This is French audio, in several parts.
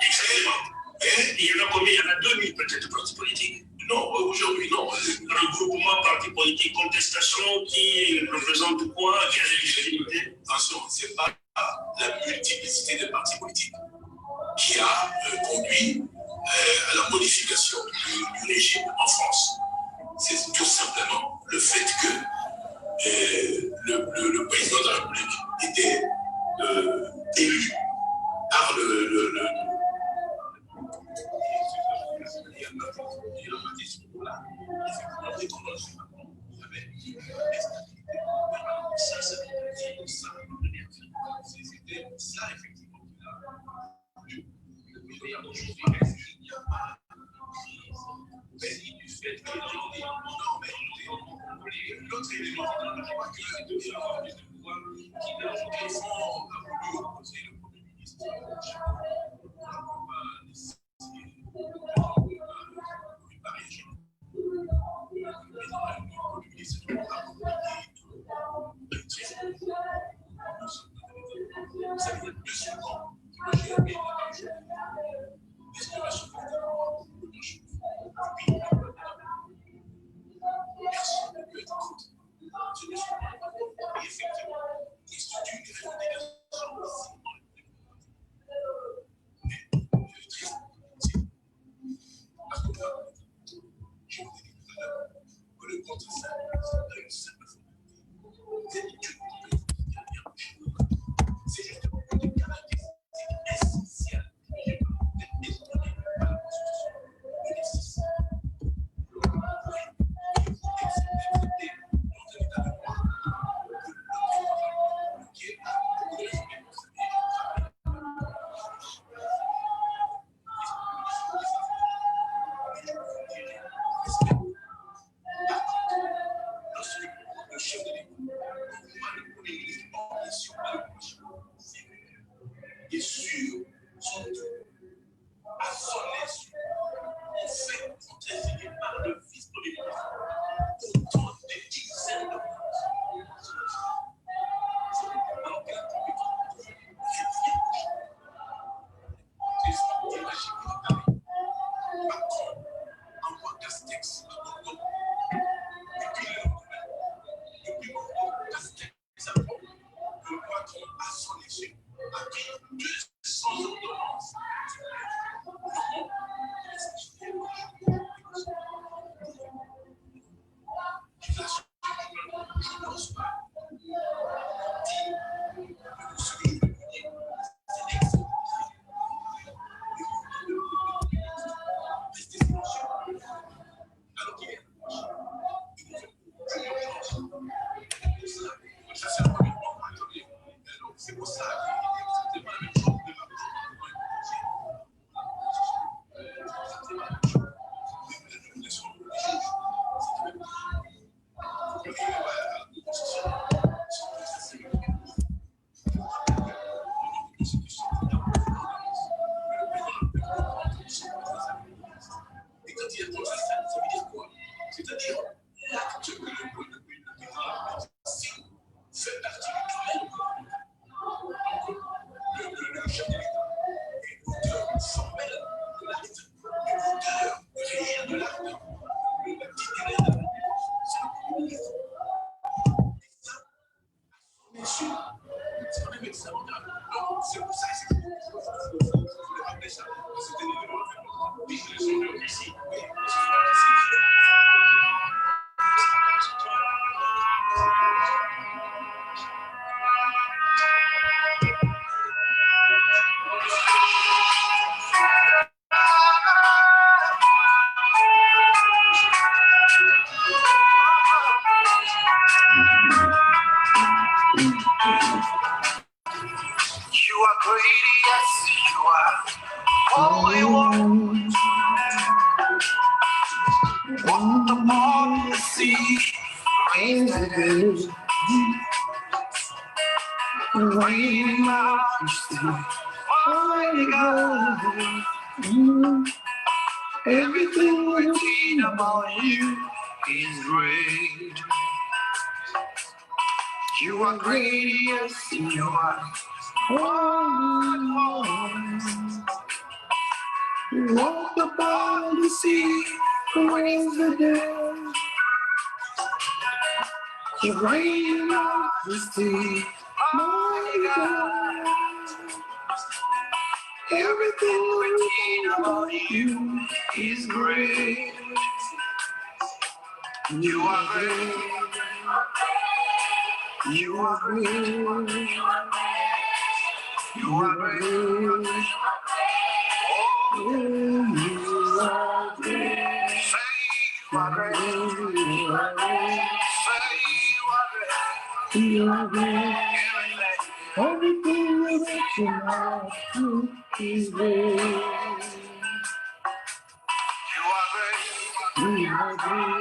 Exactement. Il y en a combien? Il y en a 2000 peut-être partis politiques. Non, aujourd'hui, non. Regroupement, parti politique, contestation, qui représente quoi? Quelle est légitimité? Attention, ce n'est pas la multiplicité des partis politiques qui a conduit à la modification du régime en France. C'est tout simplement le fait que le président de la République était élu par Everything we read about you is great. You are great, yes, you are. walk upon the sea, raise the dead, the rain of the sea, my God. Everything about you is great. You are great. You are great. You are great. Oh, you are great. Say you are great. Say you are great. Everything that you is great. You are great. You are great.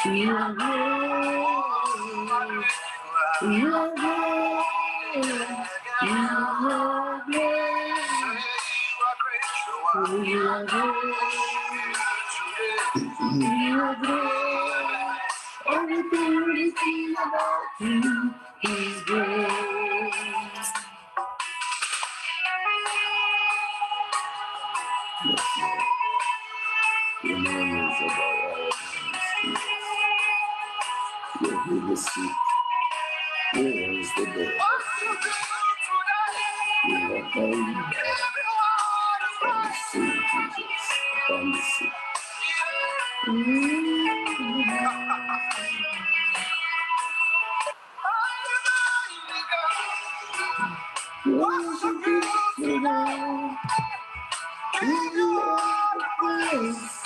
You are great. You are great. You are great. You are great. Everything about you is great. Your name is above all names. You're here to see. Where is the day? You are holy upon the sea, Jesus. Upon the sea. Worship you today. Give you all the praise.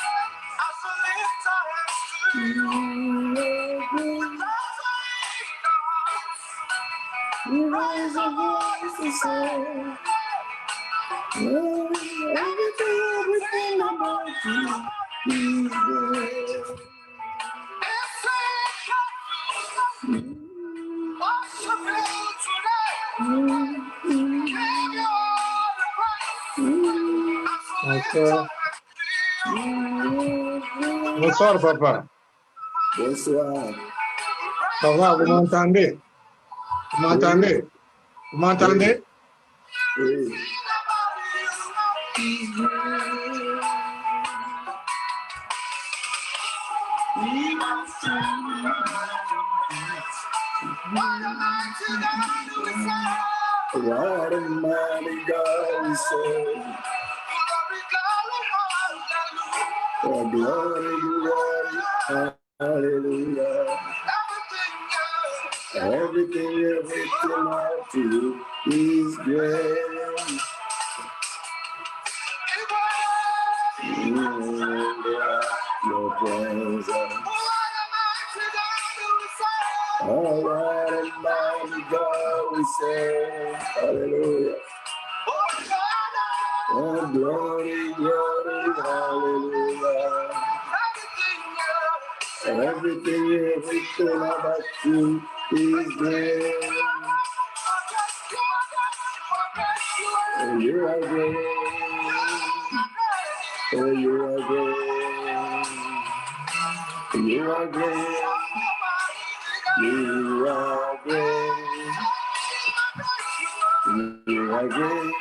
You are good. You raise a voice to say, everything about you is great. Bonsoir, papa. Bonsoir. Ça va, vous m'entendez? Vous m'entendez? Vous m'entendez? Oui. What a mighty God we serve. Oh, glory, glory, hallelujah. Everything about you is great. Your praise. Oh, what a mighty God we serve. Hallelujah. Oh, glory, glory, hallelujah. Everything about you is great. Oh, you are great. Oh, you are great. You are great. You are great. You are great.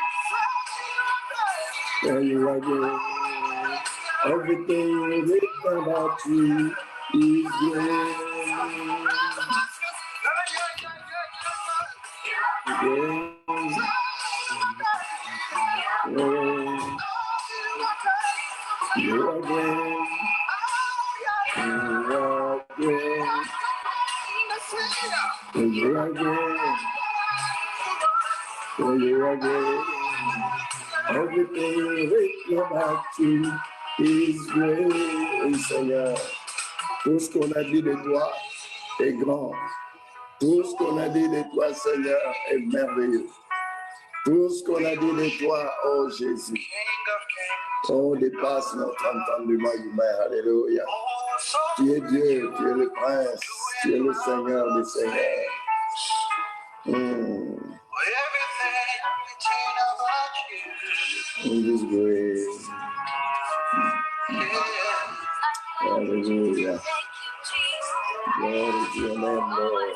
Oh, you are great. Everything about you is great. You are great. You are great. You are great. You are great. Everything about you is great, Seigneur. Tout ce qu'on a dit de toi est grand. Tout ce qu'on a dit de toi, Seigneur, est merveilleux. Tout ce qu'on a dit de toi, oh Jésus, oh, dépasse notre entendement humain. Alléluia. Tu es Dieu, tu es le Prince, tu es le Seigneur des Seigneurs. In this grace. Hallelujah. Glory to your name, Lord.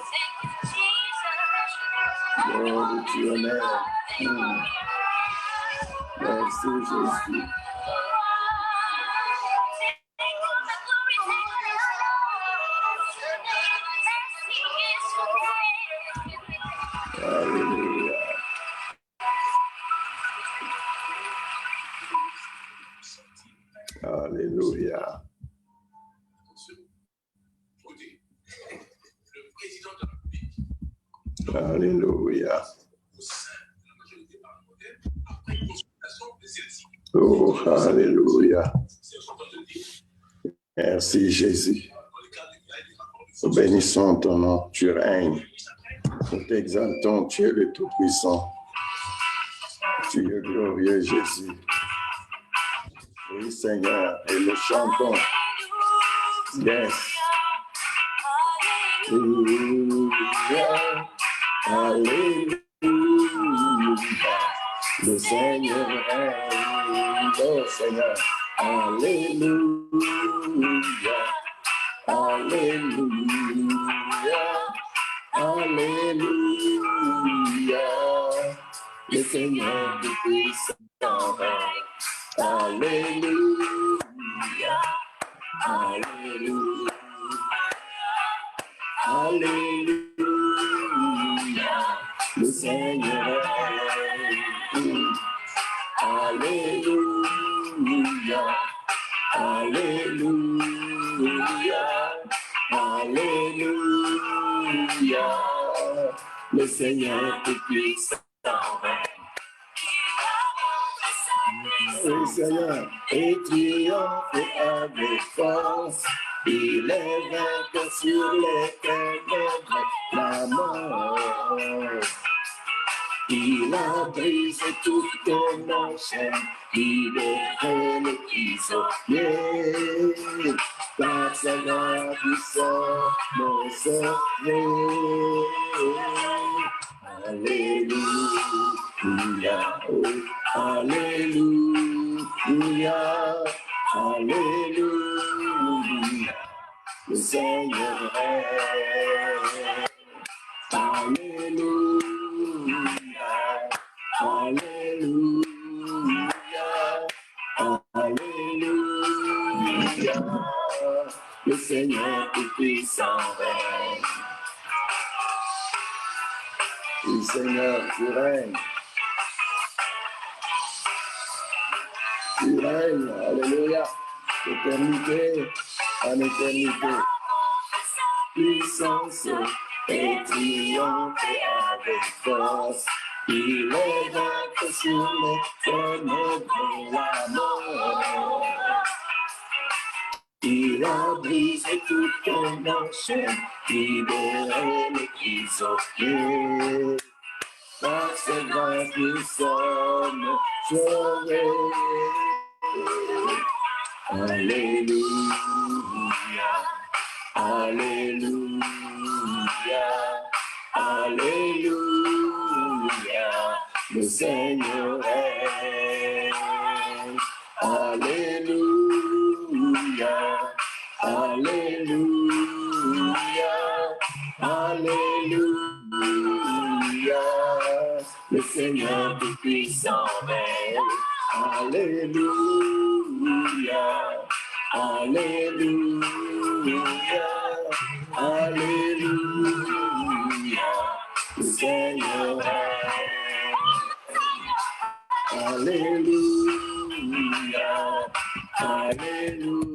Glory to your name. Yes. Merci Jésus. Alléluia. Alléluia. Le président de la République. Alléluia. Au sein de la majorité parlementaire, après consultation de celle-ci. Oh, alléluia. C'est ce qu'on te dit. Merci Jésus. Dans le cadre des rapports de Nous bénissons ton nom, tu règnes. Nous t'exaltons, tu es le Tout-Puissant. Tu es glorieux Jésus. Oui Seigneur, et nous chantons. Yes. Alléluia. Alléluia. Le Seigneur règne. Oh Seigneur. Alléluia. Alléluia. Alléluia. Le Seigneur est puissant. Alléluia. Alléluia. Alléluia. Le Seigneur règne. Alléluia. Alléluia. Alléluia. Le Seigneur est puissant. Oui, Seigneur, et triomphe avec force. Il est vainqueur sur les ténèbres, la mort. Il a brisé toutes nos chaînes, libéré les prisonniers. Par sa grâce, nous sommes sauvés. Alléluia, alléluia, alléluia. Le Seigneur règne. Alléluia, alléluia, alléluia. Le Seigneur est puissant règne. Oui, Seigneur, tu règnes. Tu règnes, alléluia, d'éternité en éternité. Puissance et triomphe avec force. Il est vainqueur sur les ténèbres et la mort. Il a brisé toutes nos chaînes, libéré les prisonniers. Par sa grâce, nous sommes sauvés. Alléluia, alléluia, alléluia. Le Seigneur règne. Alléluia, alléluia, alléluia. Le Seigneur est puissant règne. Alléluia, alléluia, alléluia. Le Seigneur règne. Alléluia, alléluia,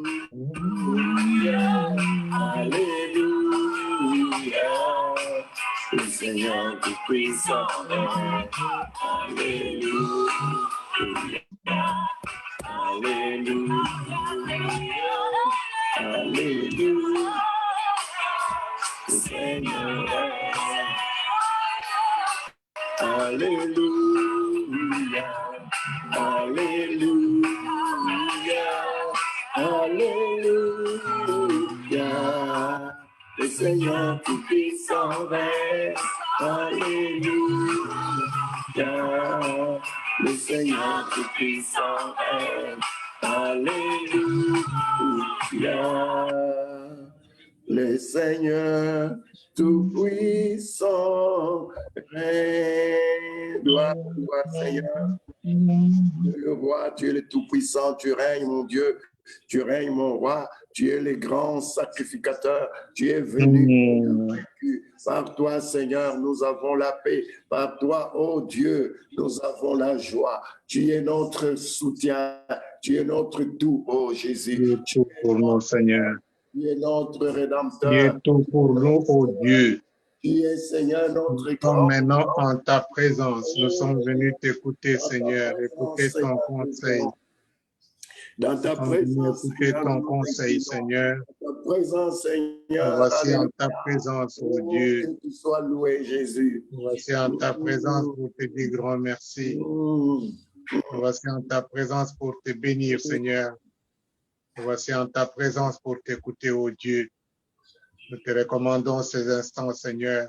alléluia. Le Seigneur est puissant. Alléluia, alléluia, alléluia. Le Seigneur règne. Alléluia, alléluia, alléluia. Le Seigneur tout-puissant règne. Alléluia, le Seigneur tout-puissant règne. Alléluia. Le Seigneur tout-puissant règne. Gloire à toi, Seigneur. Le roi, tu es le tout-puissant, tu règnes, mon Dieu. Tu règnes, mon roi. Tu es le grand sacrificateur. Tu es venu. Par toi, Seigneur, nous avons la paix. Par toi, oh Dieu, nous avons la joie. Tu es notre soutien. Tu es notre tout, oh Jésus. Tu es tout pour nous, Seigneur. Tu es notre rédempteur. Tu es tout pour nous, oh Dieu. Tu es, Seigneur, notre Nous sommes maintenant en ta présence. Nous sommes venus t'écouter, Seigneur, écouter ton conseil. Dans ta présence, écouter ton conseil, Seigneur. Dans ta présence, Seigneur. Voici en ta présence, oh Dieu. Que tu sois loué, Jésus. Voici en ta présence pour te dire grand merci. Voici en ta présence pour te bénir, Seigneur. Voici en ta présence pour t'écouter, oh Dieu. Nous te recommandons ces instants, Seigneur.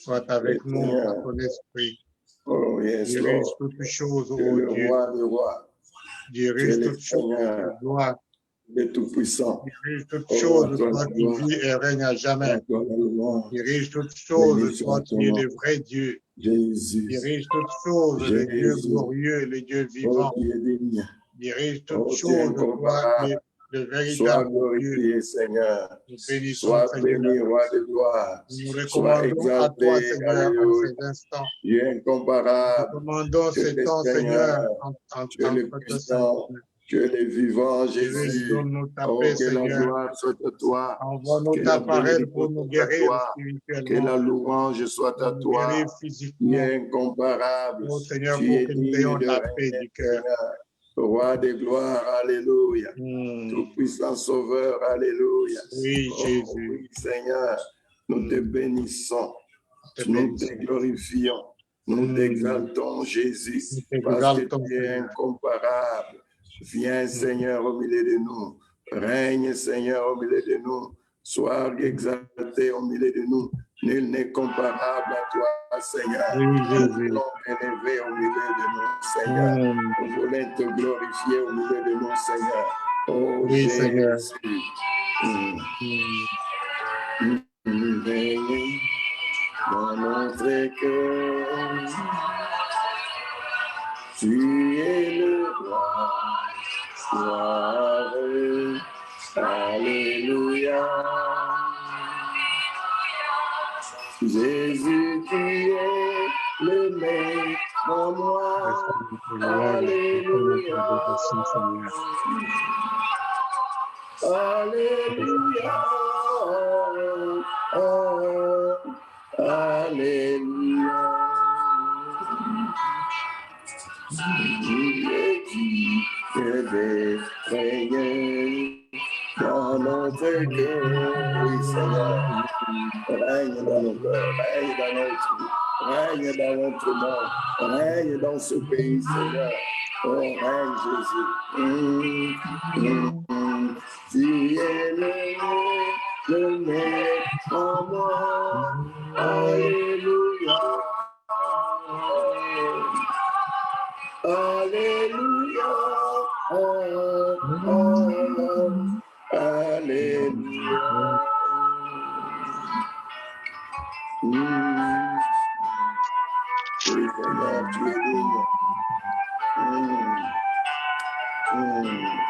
Sois avec nous par ton esprit. Oh, yes, dirige Lord. toutes choses, oh Le Dieu. roi, le roi. Dirige toutes choses, gloire. Le tout-puissant. Dirige toutes choses, toi qui vis et règne à jamais. Dirige toutes choses, toi qui es le vrai Dieu. Jésus. Dirige toutes choses, le Dieu glorieux, le Dieu vivant. Dirige toutes choses, toi qui es le véritable Dieu. Seigneur. Nous bénissons, Sois Seigneur. béni, roi de gloire. Nous nous recommandons à toi, Seigneur, en ces instants. Tu es incomparable. Nous recommandons ces temps, Seigneur, en tu es le puissant. Tu es le vivant, Jésus. Oh, que la gloire soit à toi. Envoie-nous ta parole pour nous guérir spirituellement. Que la louange soit à toi. Tu es incomparable. Oh Seigneur, tu pour es que nous ayons la paix du cœur. Roi de gloire, alléluia. Tout-puissant sauveur, alléluia. Oui, Jésus. Oh, oui, Seigneur, nous te bénissons. Nous te glorifions. Nous t'exaltons, Jésus. Parce que tu es incomparable. Viens, Seigneur, au milieu de nous. Règne, Seigneur, au milieu de nous. Sois exalté au milieu de nous. Nul n'est comparable à toi, Seigneur. Nous voulons t'élever au milieu de nous, Seigneur. Nous voulons te glorifier au milieu de nous, Seigneur. Oh, oui, Jésus. Seigneur. Règne dans notre cœur. Tu es le roi. Gloire, alléluia. Jésus, tu es le maître en moi. Alléluia. Alléluia. Alléluia. Tu es règne dans notre cœur, oui, Seigneur. Règne dans nos cœurs, règne dans notre vie, règne dans notre monde, règne dans ce pays, Seigneur. Oh, règne, Jésus. Tu es le maître en moi. Alléluia. Alléluia. Alléluia. Oui, Seigneur, tu es digne. Alléluia.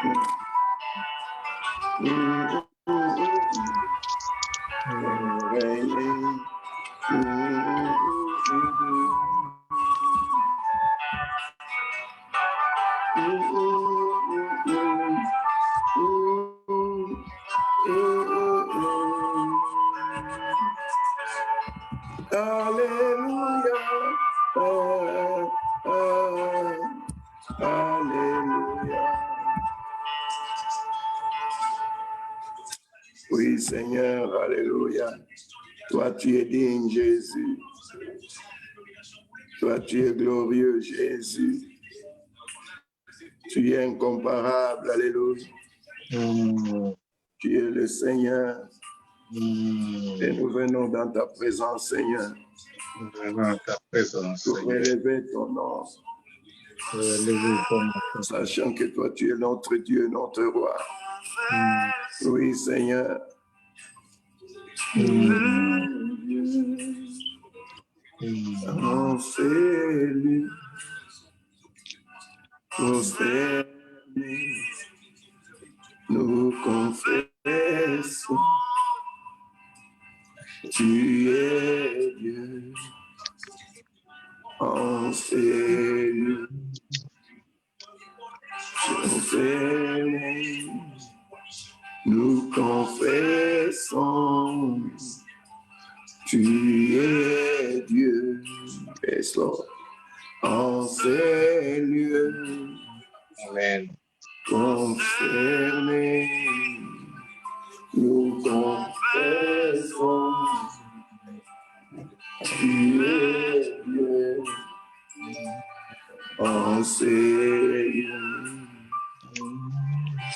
Alléluia. Oui, Seigneur, alléluia. Toi, tu es digne, Jésus. Toi, tu es glorieux, Jésus. Tu es incomparable, alléluia. Tu es le Seigneur. Et nous venons dans ta présence, Seigneur. Nous venons dans ta présence, pour Seigneur. élever ton nom. Sachant que toi, tu es notre Dieu, notre roi. Oui, Seigneur. En ces lieux, prosternés, nous confessons, tu es Dieu. En ces lieux, prosternés, nous confessons, tu es Dieu. Yes, Lord. En ces lieux, Amen. concernés, nous confessons, tu es Dieu. En ces lieux,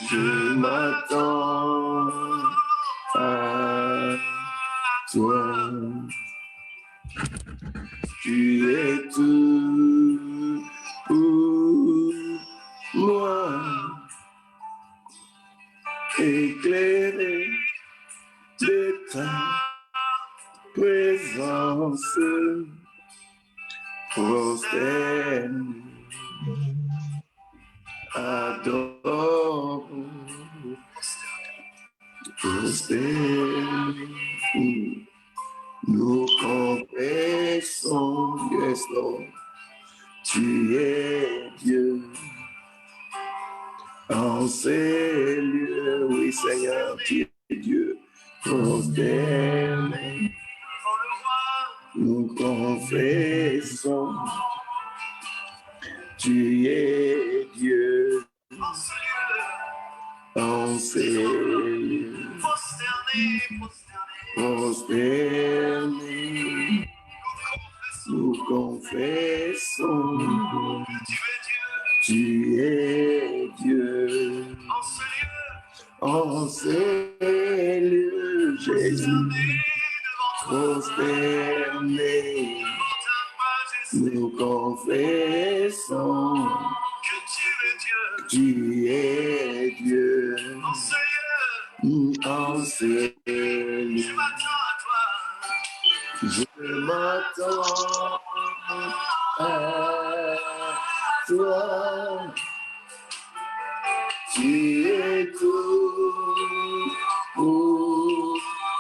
je m'attends à toi. Tu es tout pour moi, éclairé de ta présence, prosterné, adore, prosterné. Nous confessons, yes Lord, tu es Dieu. En ces lieux, oui Seigneur, tu es Dieu. Prosterné, nous confessons, tu es Dieu. En ces lieux, prosterné, nous confessons, tu es Dieu. En ces lieux, Jésus, prosterné, nous confessons, tu es Dieu. En ces lieux, je m'attends à toi. Tu es tout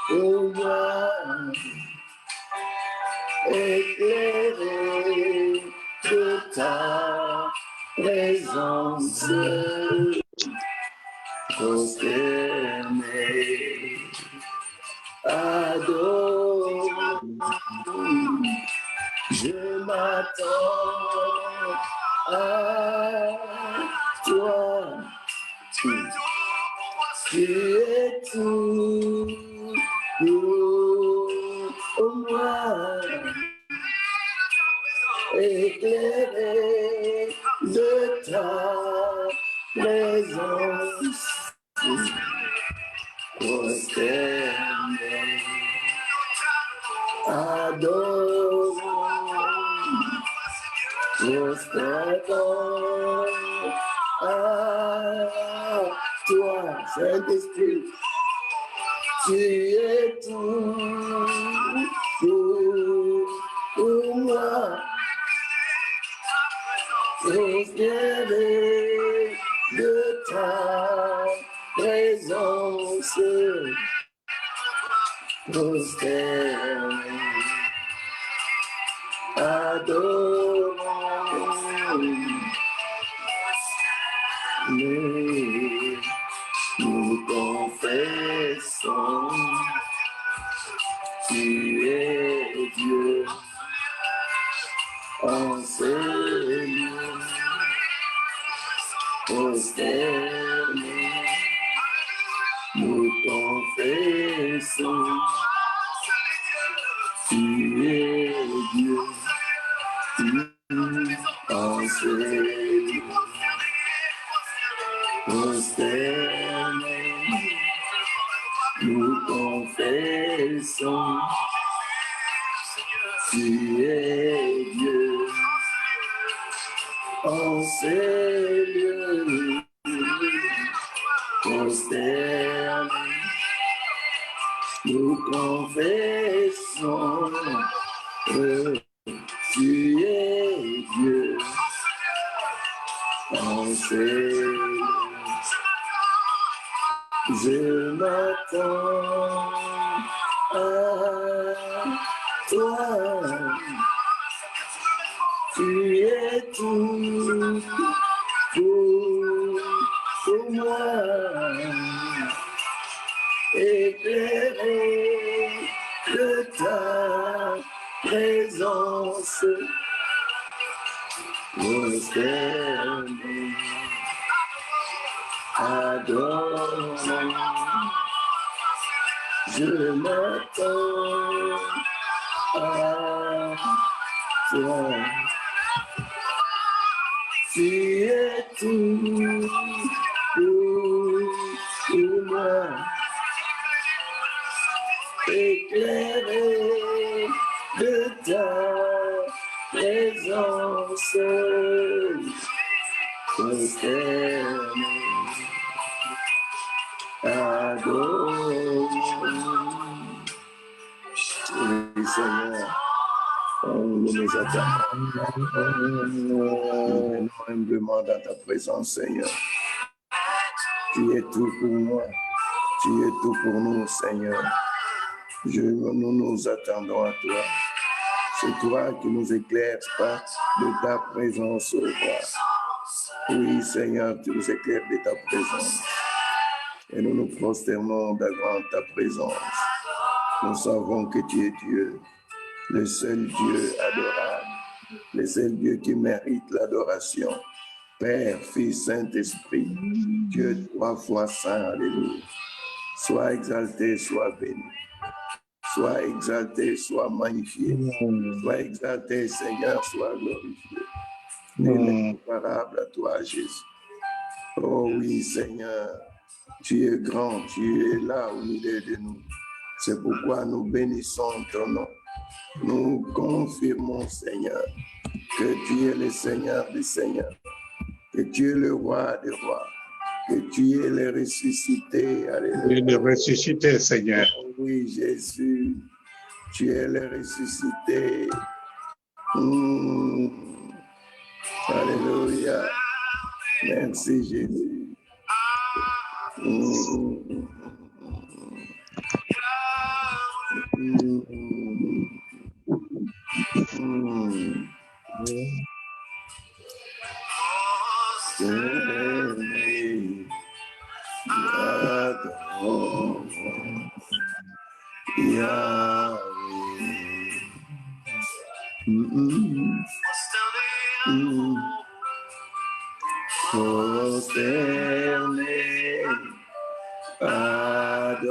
pour moi, éclairé de ta présence, prosterné, adore. Je m'attends à toi. Tu es tout pour moi, éclairé de ta présence, prosterné, adorons, prosternement à toi, Saint-Esprit. Tu es tout pour moi, prosterné de ta présence, prosterné, adorons, nous confessons, tu es Dieu. En ces lieux, prosterné, nous confessons, tu es Dieu. En ces lieux, prosterné, nous confessons, tu es Dieu. En ces lieux, prosterné, nous confessons, Je m'attends à toi. Tu es tout pour moi. Éclairé de ta présence, prosterné, adoré. Je m'attends à toi. Tu es tout pour moi. Éclairé de ta présence, prosterné, adoré. Oui, Seigneur, nous nous attendons. Nous venons humblement dans ta présence, Seigneur. Tu es tout pour moi. Tu es tout pour nous, Seigneur. Nous nous attendons à toi. C'est toi qui nous éclaires par de ta présence, ô roi. Oui, Seigneur, tu nous éclaires de ta présence. Et nous nous prosternons devant ta présence. Nous savons que tu es Dieu, le seul Dieu adorable, le seul Dieu qui mérite l'adoration. Père, Fils, Saint-Esprit, Dieu 3 fois saint, alléluia. Sois exalté, sois béni. Sois exalté, sois magnifié. Sois exalté, Seigneur, sois glorifié. Il est comparable à toi, Jésus. Oh oui, Seigneur, tu es grand, tu es là au milieu de nous. C'est pourquoi nous bénissons ton nom. Nous confirmons, Seigneur, que tu es le Seigneur des Seigneurs, que tu es le roi des rois, que tu es le ressuscité. Alléluia. Le ressuscité, Seigneur. Oh oui, Jésus, tu es le ressuscité. Alléluia. Merci, Jésus. Prosterné, adorons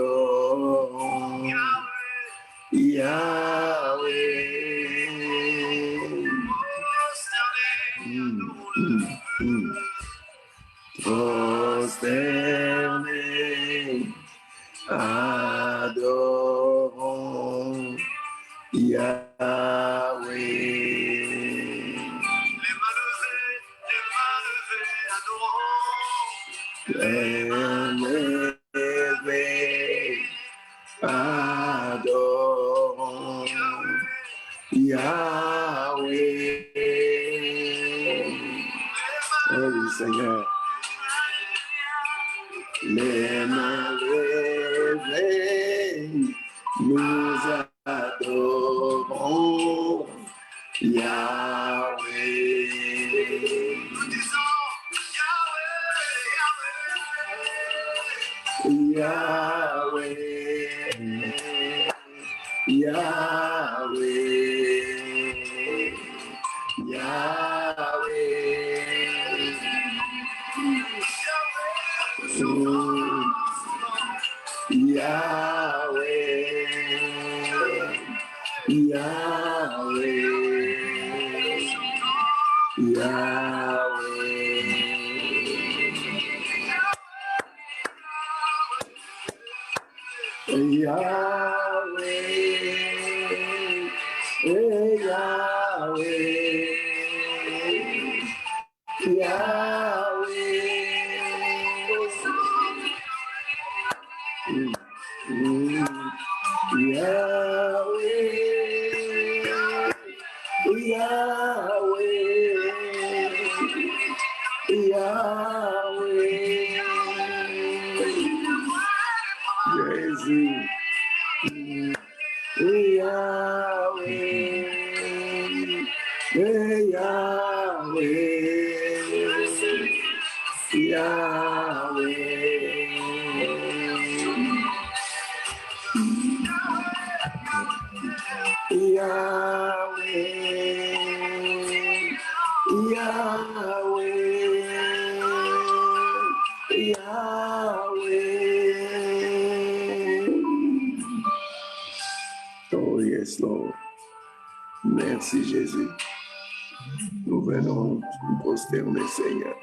Yahweh. Prosterné, adorons Yahweh. Élevé, adorons Yahweh. Oh oui, Seigneur. Les mains levées, nous adorons Yahweh. Yahweh, Yahweh, Yahweh, Yahweh, Jésus, Yahweh, Oh yes, Lord. Merci Jésus. Nous venons nous prosterner, Seigneur.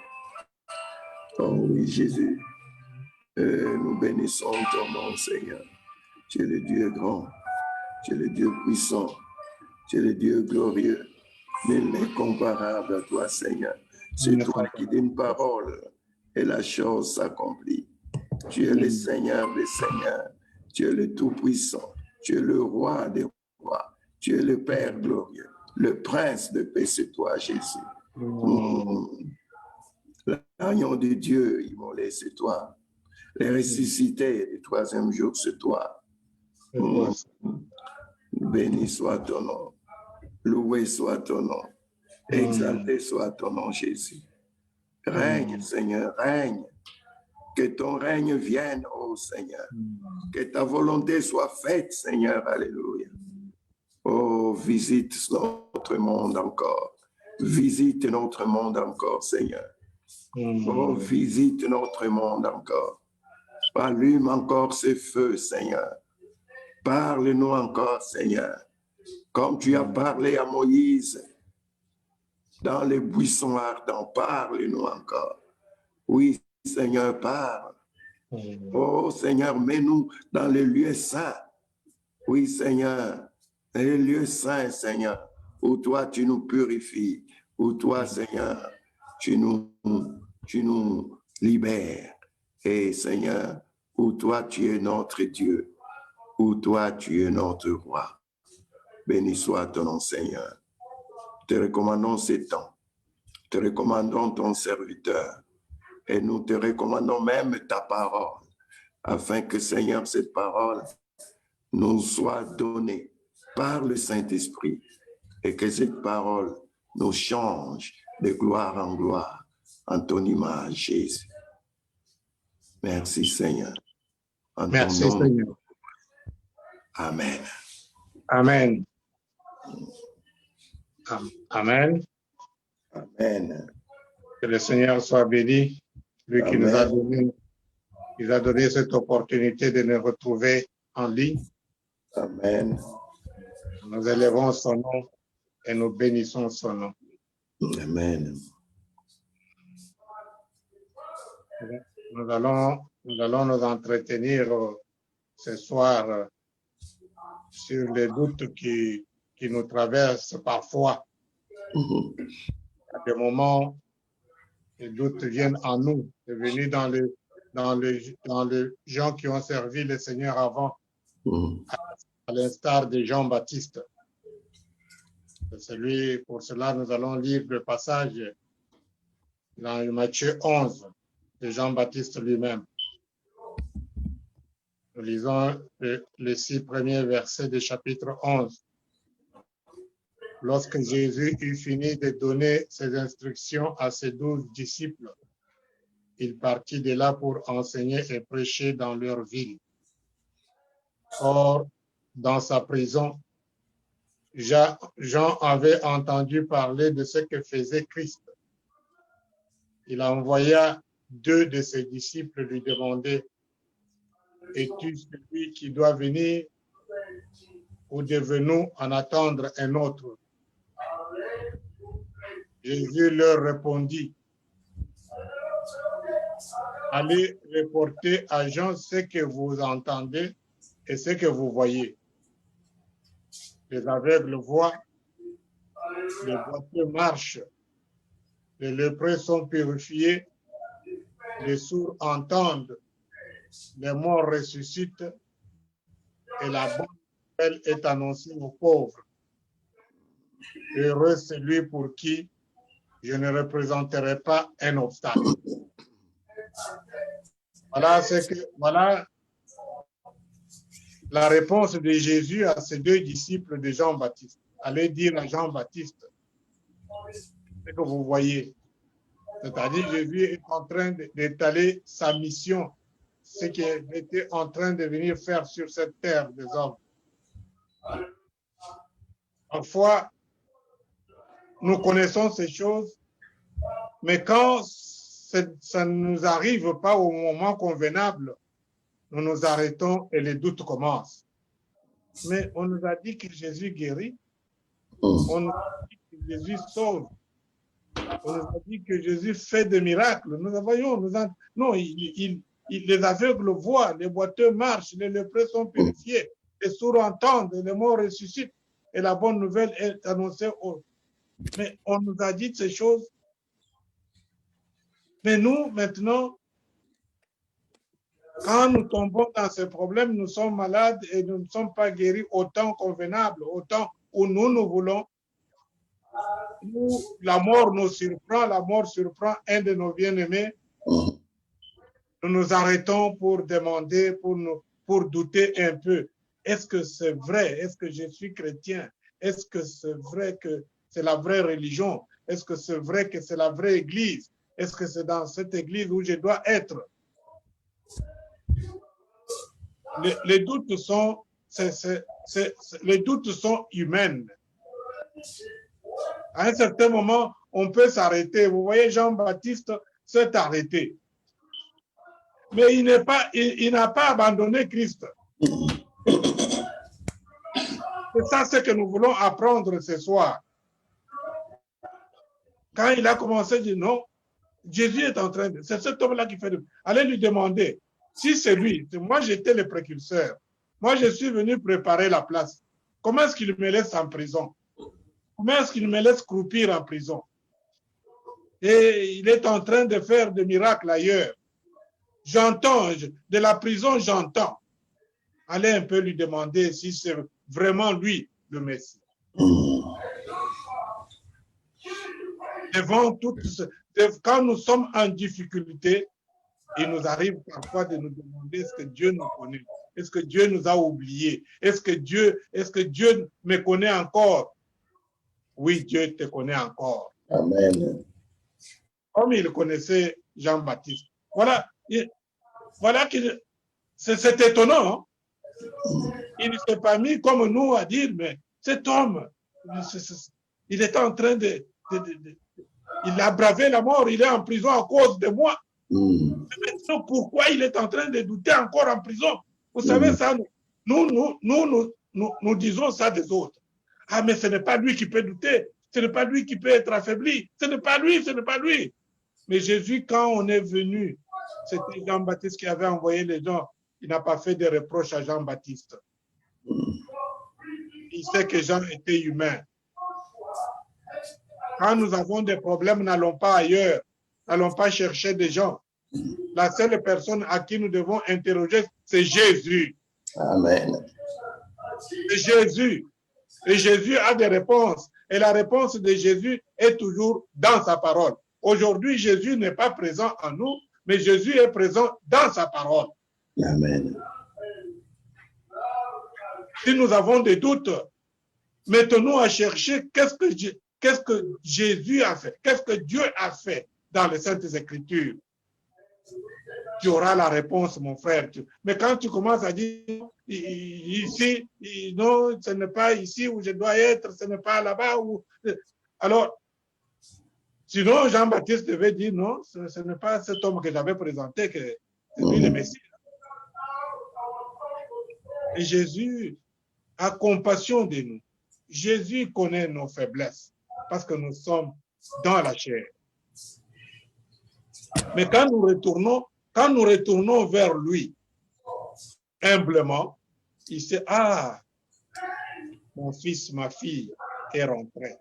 Oh oui, Jésus. Nous bénissons ton nom, Seigneur. Tu es le Dieu grand. Tu es le Dieu puissant. Tu es le Dieu glorieux. Nul n'est comparable à toi, Seigneur. C'est toi qui dis une parole et la chose s'accomplit. Tu es le Seigneur des Seigneurs. Tu es le Tout-Puissant. Tu es le Roi des Rois. Tu es le Père glorieux. Le Prince de paix, c'est toi, Jésus. L'agneau de Dieu, immolé, c'est toi. Les ressuscités du troisième jour, c'est toi. Béni soit ton nom. Loué soit ton nom. Exalté soit ton nom, Jésus. Règne, Seigneur, règne. Que ton règne vienne, ô Seigneur. Que ta volonté soit faite, Seigneur. Alléluia. Oh, visite notre monde encore. Visite notre monde encore, Seigneur. Oh, visite notre monde encore. Allume encore ce feu, Seigneur. Parle-nous encore, Seigneur. Comme tu as parlé à Moïse dans les buissons ardents, parle-nous encore. Oui, Seigneur, parle. Oh, Seigneur, mets-nous dans les lieux saints. Oui, Seigneur, dans les lieux saints, Seigneur, où toi, tu nous purifies, où toi, Seigneur, tu nous libères. Et, Seigneur, où toi, tu es notre Dieu, où toi, tu es notre roi. Béni soit ton nom, Seigneur. Te recommandons ces temps. Te recommandons ton serviteur. Et nous te recommandons même ta parole, afin que, Seigneur, cette parole nous soit donnée par le Saint-Esprit et que cette parole nous change de gloire en gloire en ton image, Jésus. Merci, Seigneur. En Merci, ton nom. Seigneur. Amen. Amen. Amen. Amen. Que le Seigneur soit béni, lui qui nous a donné cette opportunité de nous retrouver en ligne. Amen. Nous élevons son nom et nous bénissons son nom. Amen. Nous allons nous entretenir ce soir sur les doutes qui nous traversent parfois. À des moments, les doutes viennent en nous. C'est venu dans les gens qui ont servi le Seigneur avant, à l'instar de Jean-Baptiste. Pour cela, nous allons lire le passage dans Matthieu 11 de Jean-Baptiste lui-même. Nous lisons les 6 premiers versets du chapitre 11. Lorsque Jésus eut fini de donner ses instructions à ses 12 disciples, il partit de là pour enseigner et prêcher dans leur ville. Or, dans sa prison, Jean avait entendu parler de ce que faisait Christ. Il envoya 2 de ses disciples lui demander: es-tu celui qui doit venir ou devons-nous en attendre un autre? Jésus leur répondit: allez reporter à Jean ce que vous entendez et ce que vous voyez. Les aveugles voient, les boiteux marchent, les lépreux sont purifiés, les sourds entendent, les morts ressuscitent et la bonne nouvelle est annoncée aux pauvres. Heureux celui pour qui je ne représenterai pas un obstacle. Voilà la réponse de Jésus à ses deux disciples de Jean-Baptiste. Allez dire à Jean-Baptiste ce que vous voyez. C'est-à-dire, Jésus est en train d'étaler sa mission, ce qu'il était en train de venir faire sur cette terre des hommes. Parfois, nous connaissons ces choses, mais quand ça ne nous arrive pas au moment convenable, nous nous arrêtons et les doutes commencent. Mais on nous a dit que Jésus guérit, on nous a dit que Jésus sauve, on nous a dit que Jésus fait des miracles. Nous voyons, non, les aveugles voient, les boiteux marchent, les lépreux sont purifiés, les sourds entendent, les morts ressuscitent, et la bonne nouvelle est annoncée. Mais on nous a dit ces choses. Mais nous, maintenant, quand nous tombons dans ces problèmes, nous sommes malades et nous ne sommes pas guéris au temps convenable, au temps où nous voulons. Nous, la mort nous surprend un de nos bien-aimés. Nous nous arrêtons pour demander, pour douter un peu. Est-ce que c'est vrai? Est-ce que je suis chrétien? Est-ce que c'est vrai que c'est la vraie religion? Est-ce que c'est vrai que c'est la vraie église? Est-ce que c'est dans cette église où je dois être? Les doutes sont humains. À un certain moment, on peut s'arrêter. Vous voyez, Jean-Baptiste s'est arrêté. Mais il n'a pas abandonné Christ. C'est ça ce que nous voulons apprendre ce soir. Quand il a commencé à dire non, Jésus est en train de... C'est cet homme-là qui fait... Allez lui demander, si c'est lui, moi j'étais le précurseur, moi je suis venu préparer la place, comment est-ce qu'il me laisse en prison? Comment est-ce qu'il me laisse croupir en prison? Et il est en train de faire des miracles ailleurs. J'entends, de la prison j'entends. Allez un peu lui demander si c'est vraiment lui le Messie. Quand nous sommes en difficulté, il nous arrive parfois de nous demander est-ce que Dieu nous connaît? Est-ce que Dieu nous a oubliés? Est-ce que Dieu me connaît encore? Oui, Dieu te connaît encore. Amen. Comme il connaissait Jean-Baptiste. Voilà que c'est étonnant. Hein? Il ne s'est pas mis comme nous à dire, mais cet homme, il est en train il a bravé la mort, il est en prison à cause de moi. Maintenant, pourquoi il est en train de douter encore en prison? Vous savez ça, nous disons ça des autres. Ah, mais ce n'est pas lui qui peut douter, ce n'est pas lui qui peut être affaibli, ce n'est pas lui. Mais Jésus, quand on est venu, c'était Jean-Baptiste qui avait envoyé les gens, il n'a pas fait de reproches à Jean-Baptiste. Il sait que Jean était humain. Quand nous avons des problèmes, n'allons pas ailleurs, n'allons pas chercher des gens. La seule personne à qui nous devons interroger, c'est Jésus. Amen. C'est Jésus. Et Jésus a des réponses. Et la réponse de Jésus est toujours dans sa parole. Aujourd'hui, Jésus n'est pas présent en nous, mais Jésus est présent dans sa parole. Amen. Si nous avons des doutes, mettons-nous à chercher qu'est-ce que Jésus a fait, qu'est-ce que Dieu a fait dans les Saintes Écritures. Tu auras la réponse, mon frère. Mais quand tu commences à dire ici, non, ce n'est pas ici où je dois être, ce n'est pas là-bas. Alors, sinon, Jean-Baptiste devait dire non, ce n'est pas cet homme que j'avais présenté, que c'est lui le Messie. Et Jésus a compassion de nous. Jésus connaît nos faiblesses parce que nous sommes dans la chair. Mais quand nous retournons vers lui, humblement, il sait, ah, mon fils, ma fille est rentré.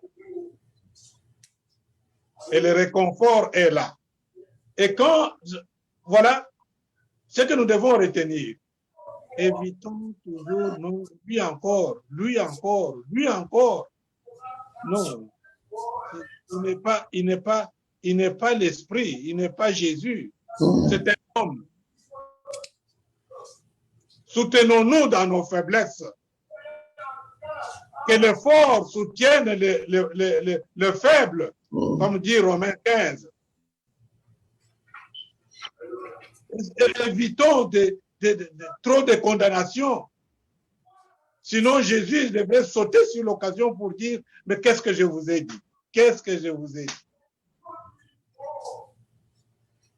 Et le réconfort est là. Et voilà, ce que nous devons retenir. Évitons toujours, non, lui encore. Non. il n'est pas l'Esprit, il n'est pas Jésus. C'est un homme. Soutenons-nous dans nos faiblesses. Que le fort soutienne le faible, comme dit Romains 15. Évitons trop de condamnation. Sinon, Jésus devrait sauter sur l'occasion pour dire, mais qu'est-ce que je vous ai dit? Qu'est-ce que je vous ai dit?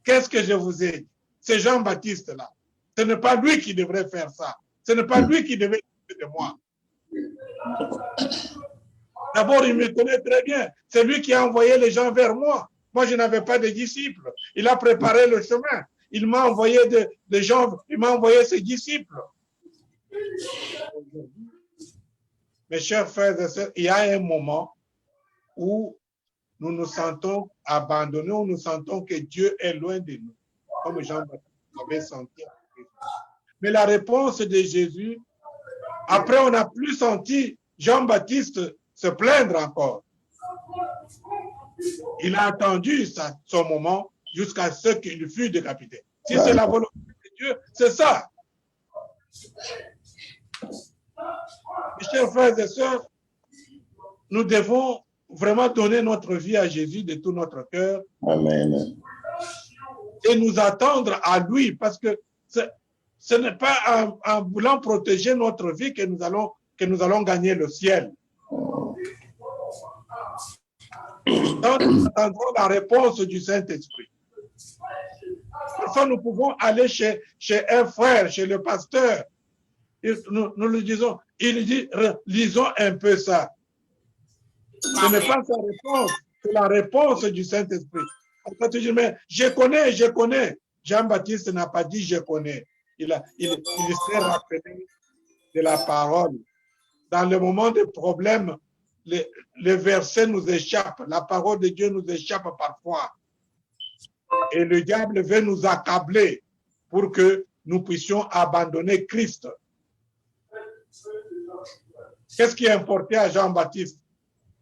Qu'est-ce que je vous ai dit? C'est Jean-Baptiste là. Ce n'est pas lui qui devrait faire ça. Ce n'est pas lui qui devait dire de moi. D'abord, il me connaît très bien. C'est lui qui a envoyé les gens vers moi. Moi, je n'avais pas de disciples. Il a préparé le chemin. Il m'a envoyé des gens, il m'a envoyé ses disciples. Mes chers frères et sœurs, il y a un moment où nous nous sentons abandonnés, où nous sentons que Dieu est loin de nous, comme Jean-Baptiste avait senti. Mais la réponse de Jésus, après on n'a plus senti Jean-Baptiste se plaindre encore. Il a attendu son moment jusqu'à ce qu'il fût décapité. Si c'est la volonté de Dieu, c'est ça. Mes chers frères et sœurs, nous devons vraiment donner notre vie à Jésus de tout notre cœur. Amen. Et nous attendre à lui, parce que ce n'est pas en voulant protéger notre vie que nous allons gagner le ciel. Donc, nous attendons la réponse du Saint-Esprit. Parfois, nous pouvons aller chez un frère, chez le pasteur. Nous lui disons, il dit, lisons un peu ça. Ce n'est pas sa réponse, c'est la réponse du Saint-Esprit. Quand tu dis, mais je connais. Jean-Baptiste n'a pas dit je connais. Il s'est rappelé de la parole. Dans le moment de problème, les versets nous échappent. La parole de Dieu nous échappe parfois. Et le diable veut nous accabler pour que nous puissions abandonner Christ. Qu'est-ce qui est importé à Jean-Baptiste?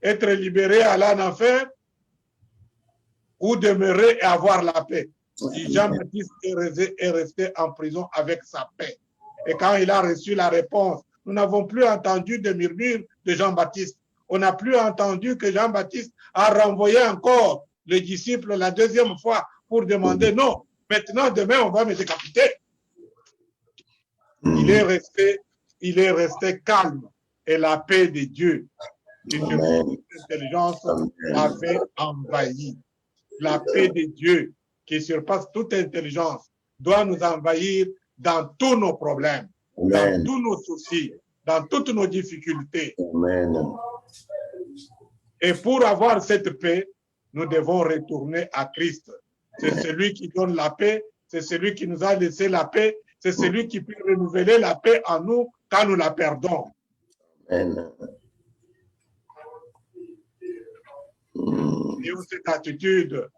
Être libéré, aller en enfer ou demeurer et avoir la paix? Jean-Baptiste est resté en prison avec sa paix. Et quand il a reçu la réponse, nous n'avons plus entendu de murmures de Jean-Baptiste. On n'a plus entendu que Jean-Baptiste a renvoyé encore les disciples la deuxième fois pour demander non, maintenant, demain, on va me décapiter. Il est resté calme et la paix de Dieu, qui surpasse toute intelligence, avait envahi. La paix de Dieu, qui surpasse toute intelligence, doit nous envahir dans tous nos problèmes, dans tous nos soucis, dans toutes nos difficultés. Amen. Et pour avoir cette paix, nous devons retourner à Christ. C'est celui qui donne la paix, c'est celui qui nous a laissé la paix, c'est celui qui peut renouveler la paix en nous quand nous la perdons. Amen. Et cette attitude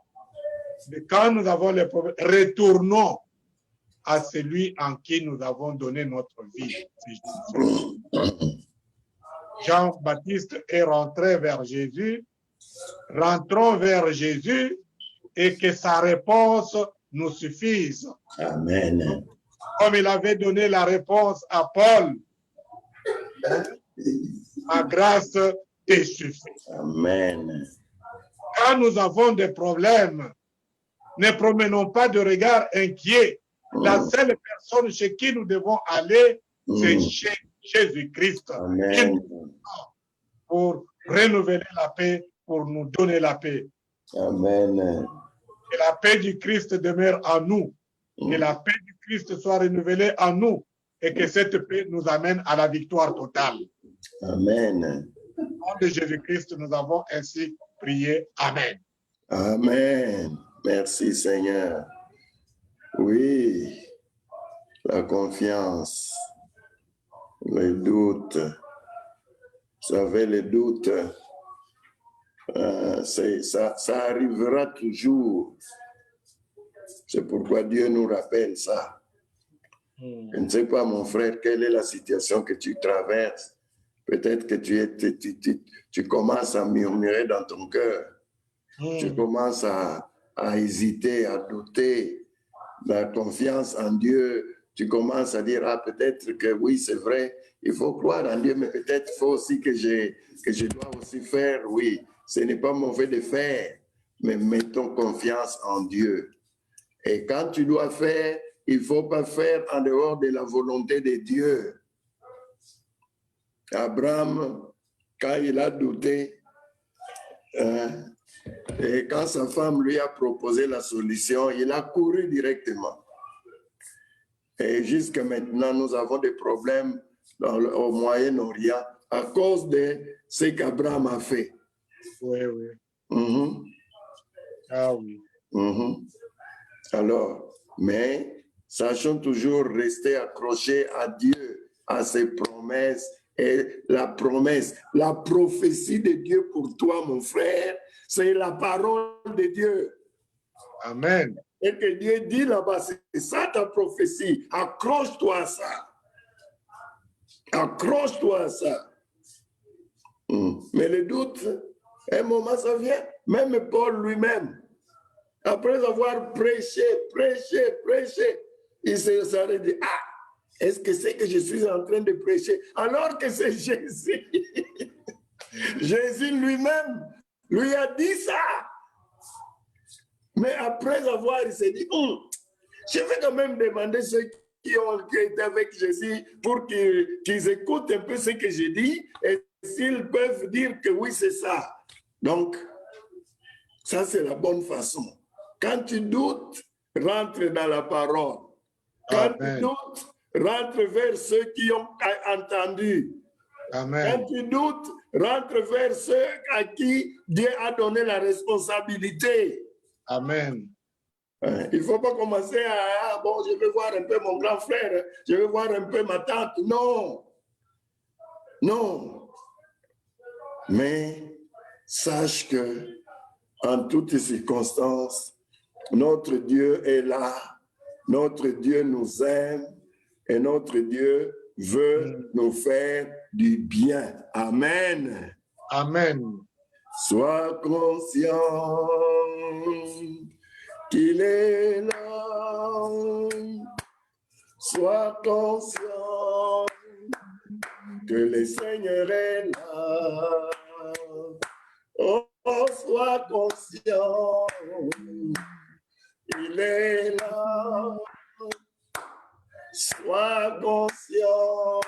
de quand nous avons les problèmes, retournons à celui en qui nous avons donné notre vie. Jean-Baptiste est rentré vers Jésus, rentrons vers Jésus et que sa réponse nous suffise. Amen. Comme il avait donné la réponse à Paul, ma grâce te suffit. Amen. Quand nous avons des problèmes, ne promenons pas de regard inquiet. La seule personne chez qui nous devons aller, c'est chez Jésus-Christ. Pour renouveler la paix, pour nous donner la paix. Amen. Que la paix du Christ demeure en nous. Que la paix du Christ soit renouvelée en nous. Et que cette paix nous amène à la victoire totale. Amen. Au nom de Jésus-Christ, nous avons ainsi prié. Amen. Amen. Merci Seigneur. Oui, la confiance, le doute. Vous savez, le doute, ça arrivera toujours. C'est pourquoi Dieu nous rappelle ça. Je ne sais pas, mon frère, quelle est la situation que tu traverses. Peut-être que tu commences à murmurer dans ton cœur. tu commences à hésiter, à douter, la confiance en Dieu, tu commences à dire, ah, peut-être que oui, c'est vrai, il faut croire en Dieu, mais peut-être il faut aussi que je dois aussi faire, oui, ce n'est pas mauvais de faire, mais mettons confiance en Dieu. Et quand tu dois faire, il ne faut pas faire en dehors de la volonté de Dieu. Abraham, quand il a douté, et quand sa femme lui a proposé la solution, il a couru directement. Et jusqu'à maintenant, nous avons des problèmes au Moyen-Orient à cause de ce qu'Abraham a fait. Oui, oui. Ah oui. Alors, mais sachons toujours rester accrochés à Dieu, à ses promesses. Et la promesse, la prophétie de Dieu pour toi, mon frère, c'est la parole de Dieu. Amen. Et que Dieu dit là-bas, c'est ça ta prophétie. Accroche-toi à ça. Accroche-toi à ça. Mais le doute, un moment, ça vient. Même Paul lui-même, après avoir prêché, il s'est dit, ah, est-ce que c'est que je suis en train de prêcher? Alors que c'est Jésus. Jésus lui-même lui a dit ça. Mais après avoir, il s'est dit, je vais quand même demander ceux qui ont été avec Jésus pour qu'ils écoutent un peu ce que je dis et s'ils peuvent dire que oui, c'est ça. Donc, ça, c'est la bonne façon. Quand tu doutes, rentre dans la parole. Quand tu doutes, rentre vers ceux qui ont entendu. Amen. Quand tu doutes, rentre vers ceux à qui Dieu a donné la responsabilité. Amen. Il ne faut pas commencer à, bon, je vais voir un peu mon grand frère, je vais voir un peu ma tante. Non. Non. Mais sache que en toutes circonstances, notre Dieu est là. Notre Dieu nous aime et notre Dieu veut nous faire du bien. Amen. Amen. Sois conscient qu'il est là. Sois conscient que le Seigneur est là. Oh, sois conscient, il est là. Sois conscient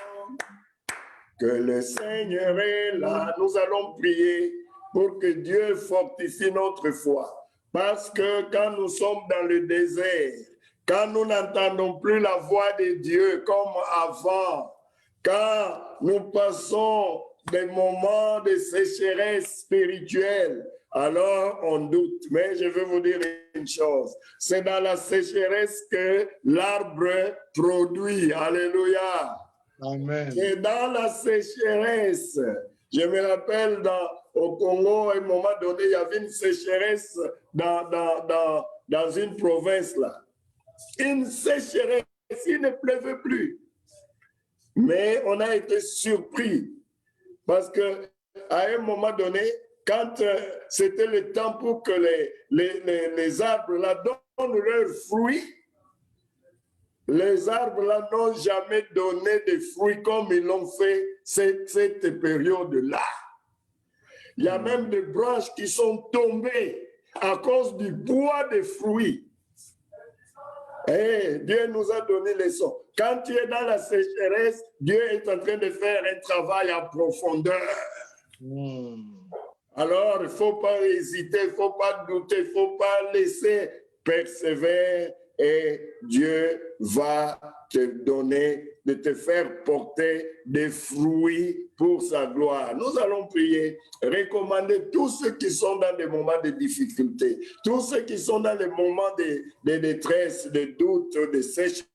que le Seigneur est là. Nous allons prier pour que Dieu fortifie notre foi. Parce que quand nous sommes dans le désert, quand nous n'entendons plus la voix de Dieu comme avant, quand nous passons des moments de sécheresse spirituelle, alors on doute. Mais je veux vous dire une chose, c'est dans la sécheresse que l'arbre produit. Alléluia. Amen. C'est dans la sécheresse. Je me rappelle au Congo, à un moment donné, il y avait une sécheresse dans une province là. Une sécheresse, il ne pleuvait plus. Mais on a été surpris parce que à un moment donné, quand c'était le temps pour que les arbres là donnent leurs fruits, les arbres là n'ont jamais donné de fruits comme ils l'ont fait cette période-là. Il y a même des branches qui sont tombées à cause du bois des fruits. Et Dieu nous a donné les sons. Quand tu es dans la sécheresse, Dieu est en train de faire un travail en profondeur. Alors, il ne faut pas hésiter, il ne faut pas douter, il ne faut pas laisser persévérer et Dieu va te donner, de te faire porter des fruits pour sa gloire. Nous allons prier, recommander tous ceux qui sont dans des moments de difficulté, tous ceux qui sont dans des moments de détresse, de doute, de sécheresse,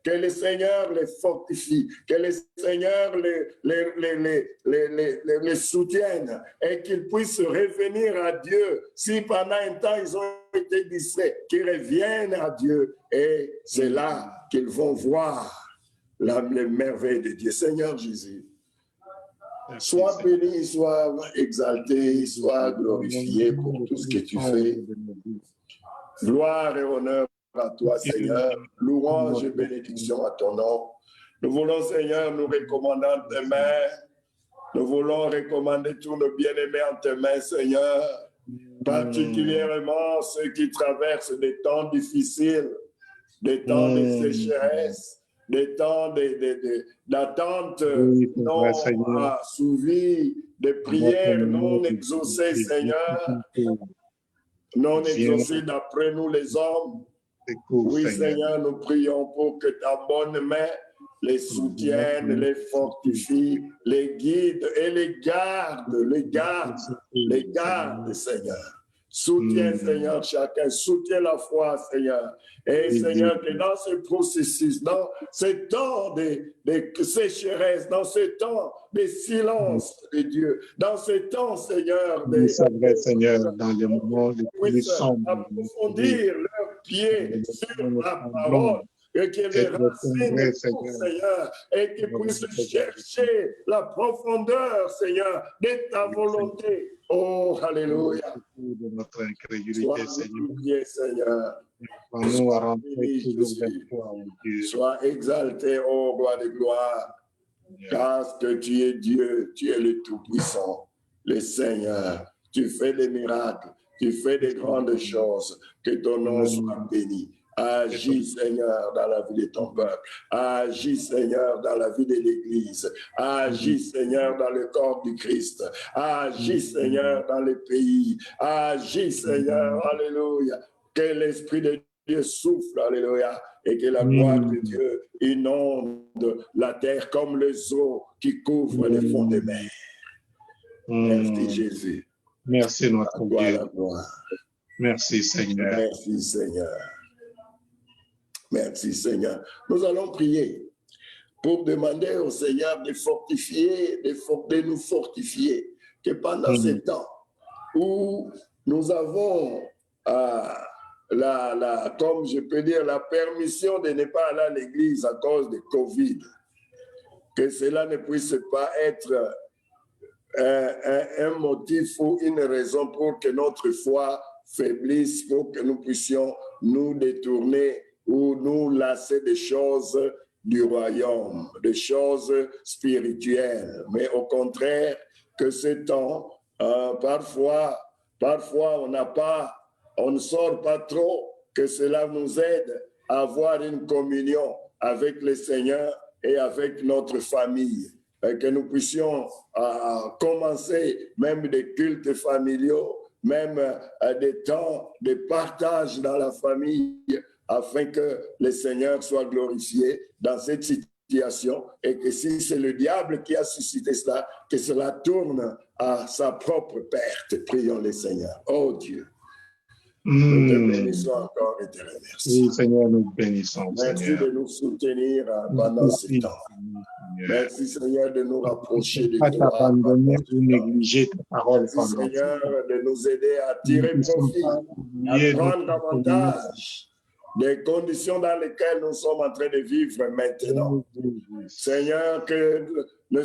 que le Seigneur les fortifie, que le Seigneur les soutienne et qu'ils puissent revenir à Dieu. Si pendant un temps ils ont été distraits, qu'ils reviennent à Dieu et c'est là qu'ils vont voir les merveilles de Dieu. Seigneur Jésus, Merci, Sois Seigneur. béni, sois exalté, sois glorifié pour tout ce que tu fais. Gloire et honneur à toi, Seigneur. Louange et bénédiction à ton nom. Nous voulons, Seigneur, nous recommander en tes mains. Nous voulons recommander tous nos bien-aimés en tes mains, Seigneur. Particulièrement ceux qui traversent des temps difficiles, des temps de sécheresse, des temps d'attente non assouvis, des prières non exaucées, Seigneur, non exaucées d'après nous les hommes. Oui, Seigneur, nous prions pour que ta bonne main les soutienne, les fortifie, les guide et les garde, Seigneur. Soutiens, Seigneur, chacun, soutiens la foi, Seigneur. Et Seigneur, que dans ce processus, dans ce temps de sécheresse, dans ce temps de silence de Dieu, dans ce temps, Seigneur, c'est vrai, Seigneur, dans les moments les plus sombres, approfondir leurs pieds sur la parole, et que les racines, Seigneur, et qu'ils puissent chercher la profondeur, Seigneur, de ta volonté. Oh, alléluia. De notre incrédulité, Seigneur. Nous à rentrer toujours vers toi, oh Dieu. Sois exalté, oh roi de gloire, parce que tu es Dieu, tu es le Tout-Puissant, le Seigneur. Tu fais des miracles, tu fais des grandes choses, que ton nom soit béni. Agis, Seigneur, dans la vie de ton peuple. Agis, Seigneur, dans la vie de l'Église. Agis, Seigneur, dans le corps du Christ. Agis, Seigneur, dans le pays. Agis, Seigneur, alléluia. Que l'Esprit de Dieu souffle, alléluia, et que la gloire de Dieu inonde la terre comme les eaux qui couvrent les fonds des mers. Merci, Jésus. Merci, notre Dieu. La gloire. Merci, Seigneur. Merci, Seigneur. Merci, Seigneur. Nous allons prier pour demander au Seigneur de fortifier, de nous fortifier, que pendant ce temps où nous avons comme je peux dire, la permission de ne pas aller à l'église à cause de Covid, que cela ne puisse pas être un motif ou une raison pour que notre foi faiblisse, pour que nous puissions nous détourner ou nous lasser des choses du royaume, des choses spirituelles. Mais au contraire, que ce temps, parfois on ne sort pas trop, que cela nous aide à avoir une communion avec le Seigneur et avec notre famille. Et que nous puissions commencer même des cultes familiaux, même des temps de partage dans la famille, afin que le Seigneur soit glorifié dans cette situation et que si c'est le diable qui a suscité cela, que cela tourne à sa propre perte. Prions le Seigneur. Oh Dieu, nous te bénissons encore et te remercions. Oui, Seigneur, nous bénissons. Merci Seigneur. de nous soutenir pendant ce temps. Merci Seigneur de nous rapprocher de pas toi. t'abandonner ou négliger ta parole. Merci Seigneur de nous aider à tirer profit, à prendre avantage des conditions dans lesquelles nous sommes en train de vivre maintenant. Seigneur, que le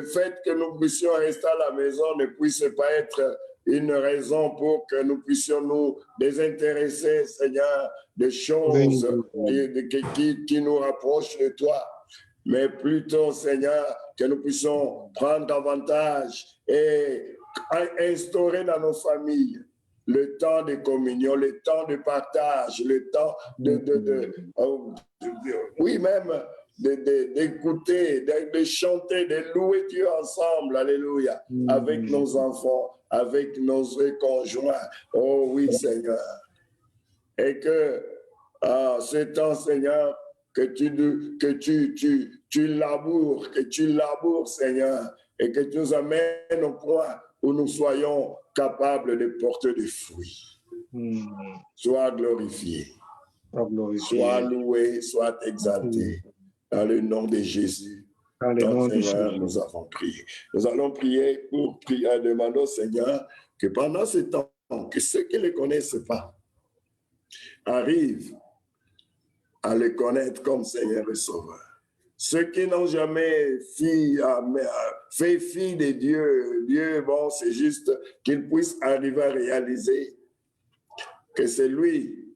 fait que nous puissions rester à la maison ne puisse pas être une raison pour que nous puissions nous désintéresser, Seigneur, des choses qui nous rapprochent de toi. Mais plutôt, Seigneur, que nous puissions prendre avantage et instaurer dans nos familles le temps de communion, le temps de partage, le temps d'écouter, de chanter, de louer Dieu ensemble, alléluia, avec nos enfants, avec nos conjoints. Oh oui, Seigneur. Et que ce temps, Seigneur, que tu laboures, Seigneur, et que tu nous amènes au point où nous soyons capables de porter des fruits. Sois glorifié, sois loué, sois exalté. Dans le nom de Jésus, Seigneur, nous avons prié. Nous allons prier pour demander au Seigneur que pendant ce temps, que ceux qui ne le connaissent pas arrivent à le connaître comme Seigneur et Sauveur. ceux qui n'ont jamais fait fi de Dieu, Dieu, bon, c'est juste qu'ils puissent arriver à réaliser que c'est lui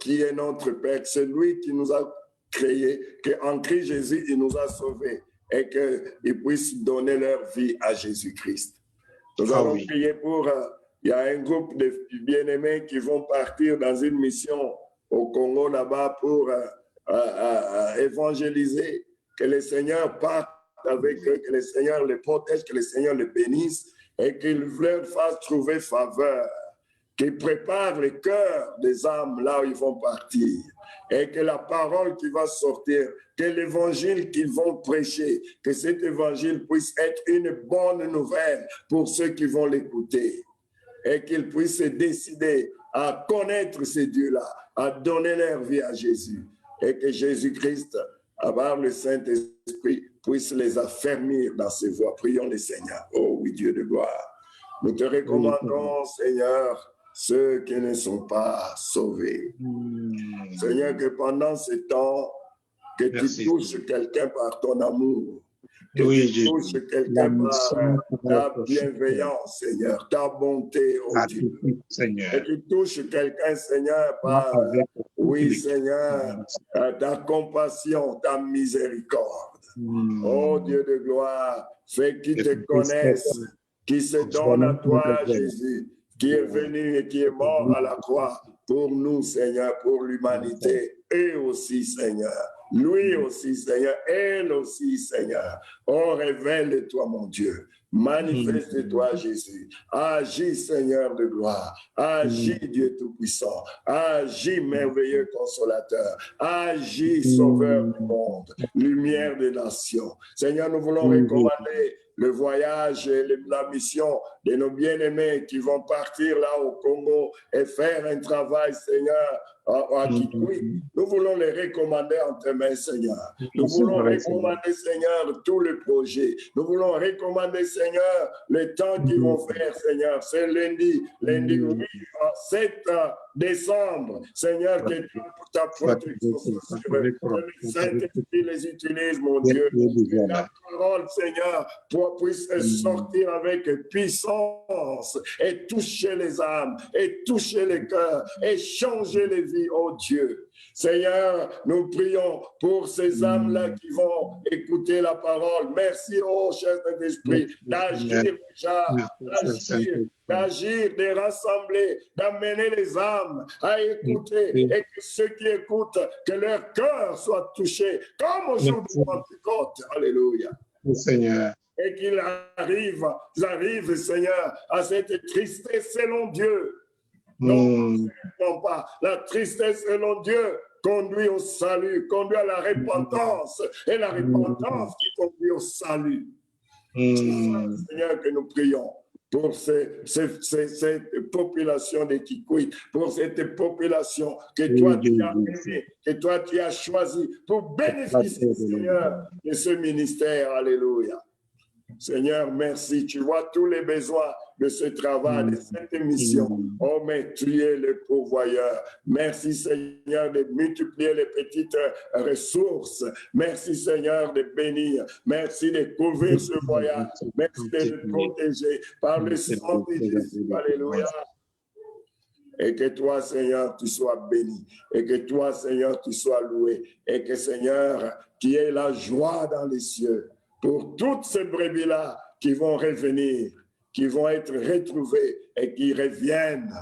qui est notre Père, c'est lui qui nous a créés, qu'en Christ Jésus, il nous a sauvés et qu'ils puissent donner leur vie à Jésus-Christ. Nous allons prier pour... il y a un groupe de bien-aimés qui vont partir dans une mission au Congo là-bas pour évangéliser, que le Seigneur parte avec eux, que le Seigneur les protège, que le Seigneur les bénisse et qu'il leur fasse trouver faveur, qu'il prépare le cœur des âmes là où ils vont partir et que la parole qui va sortir, que l'évangile qu'ils vont prêcher, que cet évangile puisse être une bonne nouvelle pour ceux qui vont l'écouter et qu'ils puissent se décider à connaître ces dieux-là, à donner leur vie à Jésus et que Jésus-Christ, par le Saint-Esprit, puisse les affermir dans ses voies. Prions le Seigneur. Oh oui, Dieu de gloire. Nous te recommandons, Seigneur, ceux qui ne sont pas sauvés. Seigneur, que pendant ce temps, que tu touches quelqu'un par ton amour, que tu touches quelqu'un par ta bienveillance, Seigneur, ta bonté, oh Dieu. Que tu touches quelqu'un, Seigneur, par, oui, Seigneur, ta compassion, ta miséricorde. Oh Dieu de gloire, fais qu'ils te connaissent, qui se donne à toi, Jésus, qui est venu et qui est mort à la croix pour nous, Seigneur, pour l'humanité, et aussi, Seigneur. Lui aussi, Seigneur, elle aussi, Seigneur. Oh, révèle-toi, mon Dieu. Manifeste-toi, Jésus. Agis, Seigneur de gloire. Agis, Dieu Tout-Puissant. Agis, merveilleux consolateur. Agis, sauveur du monde. Lumière des nations. Seigneur, nous voulons recommander le voyage et la mission de nos bien-aimés qui vont partir là au Congo et faire un travail, Seigneur, à Kikwit. Nous voulons les recommander en tes mains, Seigneur. Nous voulons recommander, Seigneur, tous les projets. Nous voulons recommander, Seigneur, le temps qu'ils vont faire, Seigneur. C'est lundi 7 décembre. Seigneur, que ta protection soit sur eux. Que le Saint-Esprit les utilise, mon Dieu. Que ta parole, Seigneur, puisse sortir avec puissance et toucher les âmes, et toucher les cœurs, et changer les vies, oh Dieu. Seigneur, nous prions pour ces âmes-là qui vont écouter la parole. Merci, oh cher Saint-Esprit, d'agir déjà, d'agir, de rassembler, d'amener les âmes à écouter et que ceux qui écoutent, que leur cœur soit touché, comme au jour de Pentecôte. Alléluia. Seigneur. Et qu'ils arrivent, Seigneur, à cette tristesse selon Dieu. Non, pas. La tristesse selon Dieu conduit au salut, conduit à la repentance, et la repentance qui conduit au salut. Seigneur, que nous prions pour cette population de Kikwit, pour cette population que toi tu as aimée, que toi tu as choisi pour bénéficier, Seigneur, de ce ministère. Alléluia. Seigneur, merci. Tu vois tous les besoins de ce travail, de cette mission. Oh, mais tu es le pourvoyeur. Merci, Seigneur, de multiplier les petites ressources. Merci, Seigneur, de bénir. Merci de couvrir ce voyage. Merci de le protéger par le sang de Jésus. Alléluia. Et que toi, Seigneur, tu sois béni. Et que toi, Seigneur, tu sois loué. Et que, Seigneur, qui est la joie dans les cieux, pour toutes ces brebis-là qui vont revenir, qui vont être retrouvées et qui reviennent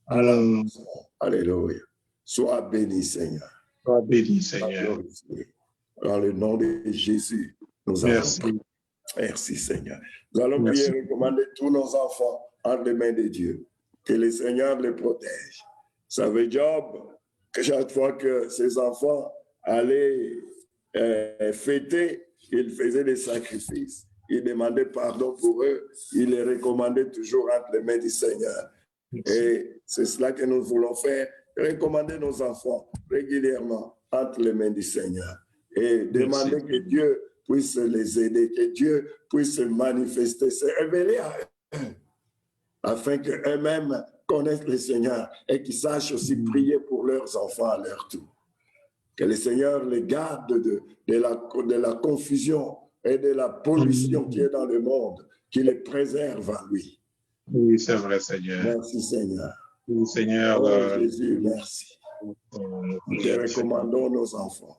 à la maison. Alléluia. Sois béni, Seigneur. Sois béni, Seigneur. Dans le nom de Jésus, nous allons prier. Merci, Seigneur. Nous allons prier et recommander tous nos enfants entre les mains de Dieu. Que le Seigneur les protège. Ça veut dire que chaque fois que ces enfants allaient fêter, il faisait des sacrifices. Il demandait pardon pour eux. Il les recommandait toujours entre les mains du Seigneur. Et c'est cela que nous voulons faire. Recommander nos enfants régulièrement entre les mains du Seigneur. Et demander que Dieu puisse les aider, que Dieu puisse se manifester, se révéler à eux, afin qu'eux-mêmes connaissent le Seigneur et qu'ils sachent aussi prier pour leurs enfants à leur tour. Que le Seigneur les garde de la confusion et de la pollution qui est dans le monde, qu'il les préserve à lui. Oui, c'est vrai, Seigneur. Merci, Seigneur. Oui, Seigneur. Oh, Jésus, merci. Nous te recommandons nos enfants.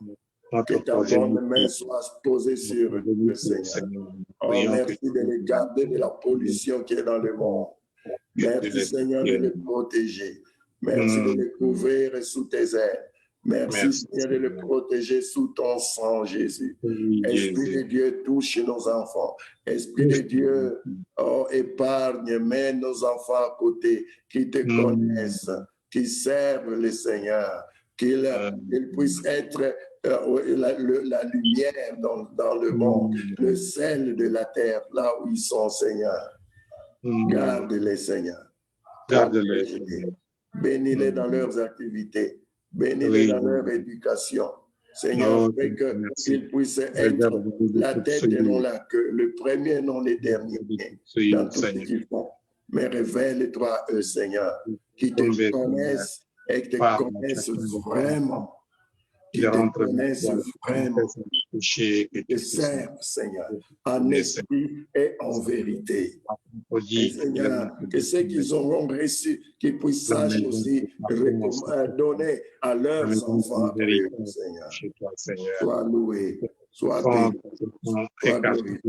Que ta bonne main soit posée sur eux, Seigneur. Oh, merci de les garder de la pollution qui est dans le monde. Merci, Seigneur, de les protéger. Merci de les couvrir sous tes ailes. Merci, Seigneur, de les protéger sous ton sang, Jésus. Esprit de Dieu, touche nos enfants. Esprit de Dieu, oh, épargne, mets nos enfants à côté, qui te connaissent, qui servent le Seigneur, qu'ils puissent être la lumière dans le monde, le sel de la terre, là où ils sont, Seigneur. Garde-les, Seigneur. Garde-les. Bénis-les dans leurs activités. Bénis-les dans leur éducation. Seigneur, fais qu'ils puissent être la tête et non la queue, le premier et non le dernier dans tout ce qu'ils font. Mais révèle-toi eux, Seigneur, qui te connaissent et qui te connaissent vraiment. Qui te connaissent vraiment. Qui te servent, Seigneur, en esprit et en vérité. Et Seigneur, que ceux qu'ils auront reçus, qu'ils puissent sacher aussi donner à leurs enfants, Seigneur. Sois loué, sois béni, sois glorifié.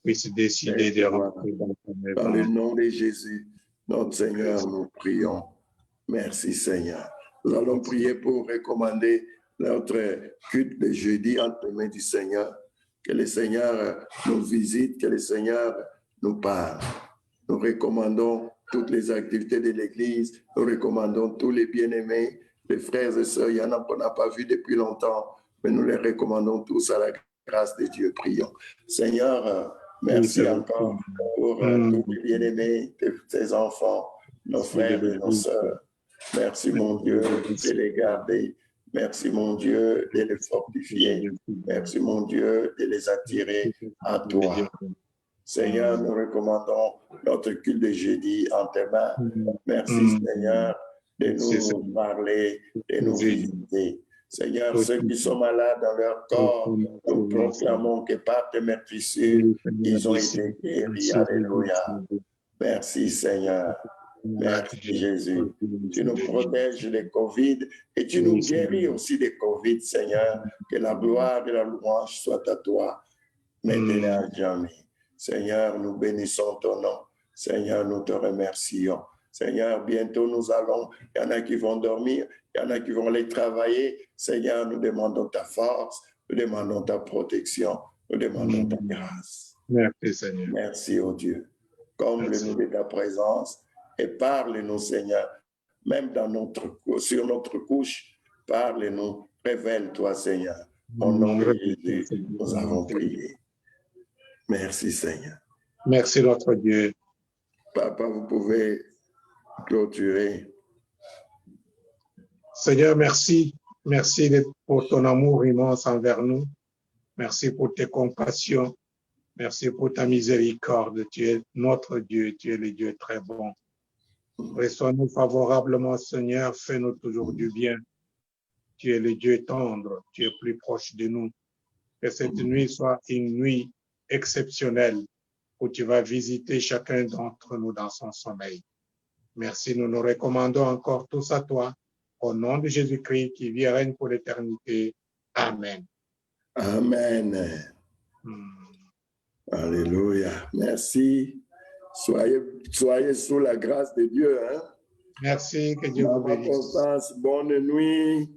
Puisse décider de rentrer dans le nom de Jésus, notre Seigneur, nous prions. Merci, Seigneur. Nous allons prier pour recommander notre culte de jeudi entre les mains du Seigneur. Que le Seigneur nous visite, que le Seigneur nous parle. Nous recommandons toutes les activités de l'Église. Nous recommandons tous les bien-aimés, les frères et sœurs. Il y en a qu'on n'a pas vu depuis longtemps, mais nous les recommandons tous à la grâce de Dieu. Prions. Seigneur, merci encore pour tous les bien-aimés, tes enfants, nos frères et nos sœurs. Merci, mon Dieu, de les garder. Merci, mon Dieu, de les fortifier. Merci, mon Dieu, de les attirer à toi. Seigneur, nous recommandons notre culte de jeudi en tes mains. Merci, Seigneur, de nous parler, de nous visiter. Seigneur, ceux qui sont malades dans leur corps, nous proclamons que par tes meurtrissures, ils ont été guéris. Alléluia. Merci, Seigneur. Merci, Jésus. Tu nous protèges des Covid et tu nous guéris aussi des Covid, Seigneur. Que la gloire et la louange soient à toi, maintenant et à jamais. Seigneur, nous bénissons ton nom. Seigneur, nous te remercions. Seigneur, bientôt nous allons, il y en a qui vont dormir, il y en a qui vont aller travailler. Seigneur, nous demandons ta force, nous demandons ta protection, nous demandons ta grâce. Merci, Seigneur. Merci, oh Dieu. Comble-nous de ta présence et parle-nous, Seigneur, même sur notre couche, parle-nous, révèle-toi, Seigneur. Au nom de Jésus, nous avons prié. Merci, Seigneur. Merci, notre Dieu. Papa, vous pouvez clôturer. Seigneur, merci. Merci pour ton amour immense envers nous. Merci pour tes compassions. Merci pour ta miséricorde. Tu es notre Dieu. Tu es le Dieu très bon. Reçois-nous favorablement, Seigneur. Fais-nous toujours du bien. Tu es le Dieu tendre. Tu es plus proche de nous. Que cette nuit soit une nuit exceptionnelle où tu vas visiter chacun d'entre nous dans son sommeil. Merci. Nous nous recommandons encore tous à toi. Au nom de Jésus-Christ qui vit et règne pour l'éternité. Amen. Amen. Alléluia. Merci. Soyez sous la grâce de Dieu. Hein? Merci. Que Dieu vous bénisse. Bonne nuit.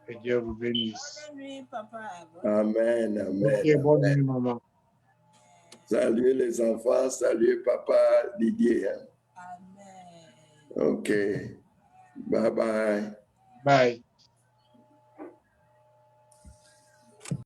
Que Dieu vous bénisse. Bonne nuit, papa. Amen. Amen. Okay, bonne nuit, maman. Salut les enfants. Salut papa Didier. Hein? Amen. OK. Bye bye. Bye.